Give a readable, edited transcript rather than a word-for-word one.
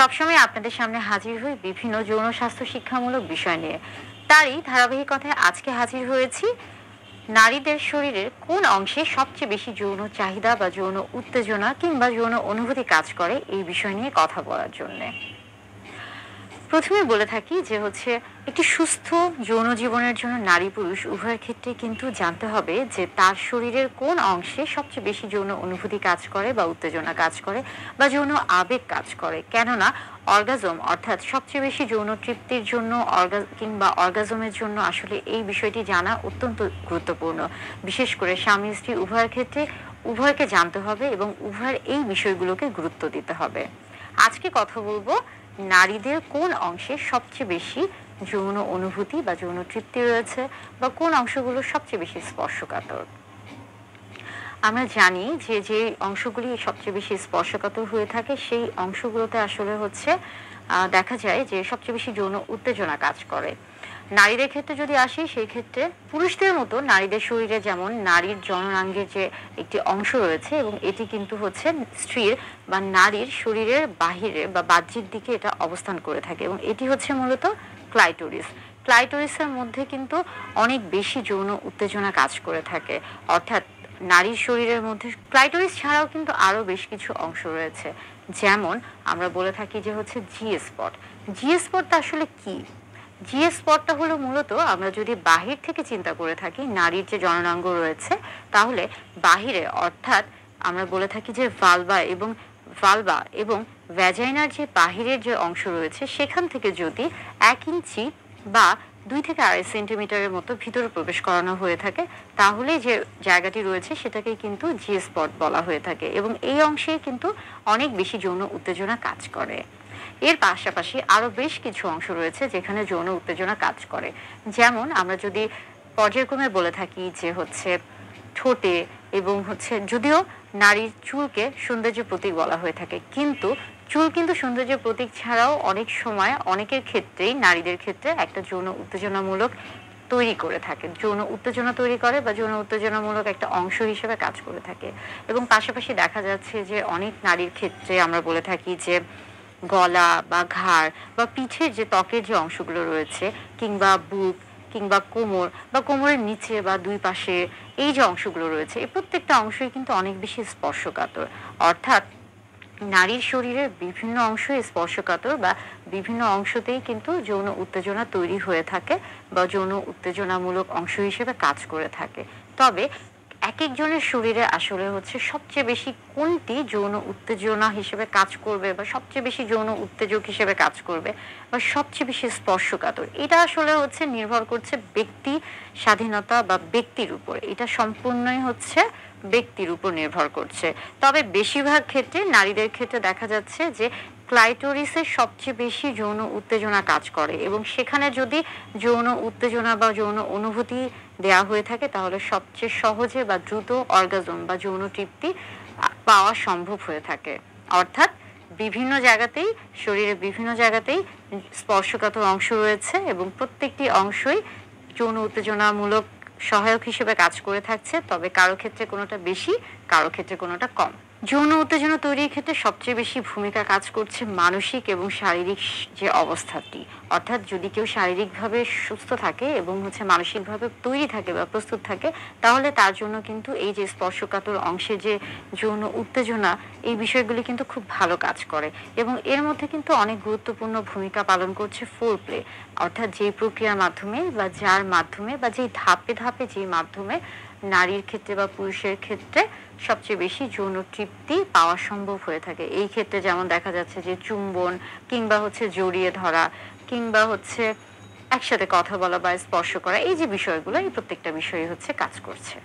সবসময় আপনাদের সামনে হাজির হই বিভিন্ন যৌন স্বাস্থ্য শিক্ষামূলক বিষয় নিয়ে। তারই ধারাবাহিকতায় আজকে হাজির হয়েছি নারীদের শরীরের কোন অংশে সবচেয়ে বেশি যৌন চাহিদা বা যৌন উত্তেজনা কিংবা যৌন অনুভূতি কাজ করে এই বিষয় নিয়ে কথা বলার জন্যে। প্রথমে বলে থাকি যে একটি সুস্থ যৌন জীবনের জন্য নারী পুরুষ উভয়ের ক্ষেত্রে কিন্তু জানতে হবে যে তার শরীরের কোন অংশে সবচেয়ে বেশি যৌন অনুভূতি কাজ করে বা উত্তেজনা কাজ করে বা যৌন আবেগ কাজ করে। কেননা অর্গাজম অর্থাৎ সবচেয়ে বেশি যৌন তৃপ্তির জন্য কিংবা অর্গাজমের জন্য আসলে এই বিষয়টি জানা অত্যন্ত গুরুত্বপূর্ণ। বিশেষ করে স্বামী স্ত্রী উভয়ের ক্ষেত্রে উভয়কে জানতে হবে এবং উভয়ের এই বিষয়গুলোকে গুরুত্ব দিতে হবে। আজকে কথা বলবো নারীদের কোন অংশে সবচেয়ে বেশি যৌন অনুভূতি বা যৌন তৃপ্তি রয়েছে বা কোন অংশগুলো সবচেয়ে বেশি স্পর্শকাতর। আমরা জানি যে যে অংশগুলি সবচেয়ে বেশি স্পর্শকাতর হয়ে থাকে সেই অংশগুলোতে আসলে দেখা যায় যে সবচেয়ে বেশি যৌন উত্তেজনা কাজ করে। নারীদের ক্ষেত্রে যদি আসি সেই ক্ষেত্রে পুরুষদের মতো নারীদের শরীরে যেমন নারীর জননাঙ্গের যে একটি অংশ রয়েছে এবং এটি কিন্তু স্ত্রীর বা নারীর শরীরের বাহিরে বা বাহ্যিক দিকে এটা অবস্থান করে থাকে এবং এটি মূলত ক্লাইটোরিস। ক্লাইটোরিসের মধ্যে কিন্তু অনেক বেশি যৌন উত্তেজনা কাজ করে থাকে। অর্থাৎ নারীর শরীরের মধ্যে ক্লাইটোরিস ছাড়াও কিন্তু আরো বেশ কিছু অংশ রয়েছে, যেমন আমরা বলে থাকি যে জি স্পট। জি স্পটটা আসলে কি? জি স্পটটা হলো মূলত আমরা যদি বাহির থেকে চিন্তা করে থাকি নারীর যে জননাঙ্গ রয়েছে তাহলে বাহিরে অর্থাৎ আমরা বলে থাকি যে ভালভা এবং ভ্যাজাইনার যে বাহিরের যে অংশ রয়েছে সেখান থেকে যদি 1 ইঞ্চি বা 2 থেকে 2.5 সেন্টিমিটারের মতো ভিতরে প্রবেশ করানো হয়ে থাকে তাহলে যে জায়গাটি রয়েছে সেটাকে কিন্তু জি স্পট বলা হয়ে থাকে এবং এই অংশে কিন্তু অনেক বেশি যৌন উত্তেজনা কাজ করে। এর পাশাপাশি আরো বেশ কিছু অংশ রয়েছে যেখানে যৌন উত্তেজনা কাজ করে, যেমন আমরা যদি পর্যায়ক্রমে বলে থাকি যে ঠোঁটে এবং যদিও নারীর চুলকে সৌন্দর্যের প্রতীক বলা হয়ে থাকে, কিন্তু চুল কিন্তু সৌন্দর্যের প্রতীক ছাড়াও অনেক সময় অনেকের ক্ষেত্রেই নারীদের ক্ষেত্রে একটা যৌন উত্তেজনামূলক তৈরি করে থাকে, যৌন উত্তেজনা তৈরি করে বা যৌন উত্তেজনামূলক একটা অংশ হিসেবে কাজ করে থাকে। এবং পাশাপাশি দেখা যাচ্ছে যে অনেক নারীর ক্ষেত্রে আমরা বলে থাকি যে গলা বা ঘাড় বা পিঠের যে ত্বকের যে অংশগুলো রয়েছে কিংবা বুক কিংবা কোমর বা কোমরের নিচে বা দুই পাশে এই যে অংশগুলো রয়েছে এই প্রত্যেকটা অংশই কিন্তু অনেক বেশি স্পর্শকাতর। অর্থাৎ নারীর শরীরের বিভিন্ন অংশই স্পর্শকাতর বা বিভিন্ন অংশতেই কিন্তু যৌন উত্তেজনা তৈরি হয়ে থাকে বা যৌন উত্তেজনামূলক অংশ হিসেবে কাজ করে থাকে। তবে এক একজনের শরীরে আসলে সবচেয়ে বেশি কোনটি যৌন উত্তেজনা হিসেবে কাজ করবে বা সবচেয়ে বেশি যৌন উত্তেজক হিসেবে কাজ করবে বা সবচেয়ে বেশি স্পর্শকাতর, এটা আসলে নির্ভর করছে ব্যক্তি স্বাধীনতা বা ব্যক্তির উপর। এটা সম্পূর্ণই ব্যক্তির উপর নির্ভর করছে। তবে বেশিরভাগ ক্ষেত্রে নারীদের ক্ষেত্রে দেখা যাচ্ছে যে ক্লাইটোরিসের সবচেয়ে বেশি যৌন উত্তেজনা কাজ করে এবং সেখানে যদি যৌন উত্তেজনা বা যৌন অনুভূতি দেয়া হয়ে থাকে তাহলে সবচেয়ে সহজে বা দ্রুত অর্গাজম বা যৌন তৃপ্তি পাওয়া সম্ভব হয়ে থাকে। অর্থাৎ বিভিন্ন জায়গাতেই শরীরের বিভিন্ন জায়গাতেই স্পর্শকাতর অংশ রয়েছে এবং প্রত্যেকটি অংশই যৌন উত্তেজনামূলক সহায়ক হিসেবে কাজ করে থাকছে, তবে কারো ক্ষেত্রে কোনোটা বেশি কারো ক্ষেত্রে কোনোটা কম। যৌন উত্তেজনা তৈরির ক্ষেত্রে সবচেয়ে বেশি ভূমিকা কাজ করছে মানসিক এবং শারীরিক যে অবস্থাটি। অর্থাৎ যদি কেউ শারীরিকভাবে সুস্থ থাকে এবং মানসিকভাবে তৈরি থাকে বা প্রস্তুত থাকে তাহলে তার জন্য কিন্তু এই যে স্পর্শকাতর অংশে যে যৌন উত্তেজনা এই বিষয়গুলি কিন্তু খুব ভালো কাজ করে এবং এর মধ্যে কিন্তু অনেক গুরুত্বপূর্ণ ভূমিকা পালন করছে ফোর প্লে। অর্থাৎ যে প্রক্রিয়ার মাধ্যমে বা যার মাধ্যমে বা যেই ধাপে ধাপে যে মাধ্যমে নারীর ক্ষেত্রে বা পুরুষের ক্ষেত্রে সবচেয়ে বেশি যৌন তৃপ্তি পাওয়া সম্ভব হয়ে থাকে। এই ক্ষেত্রে যেমন দেখা যাচ্ছে যে চুম্বন কিংবা জড়িয়ে ধরা কিংবা একসাথে কথা বলা বা স্পর্শ করা, এই যে বিষয়গুলো এই প্রত্যেকটা বিষয়ই কাজ করছে।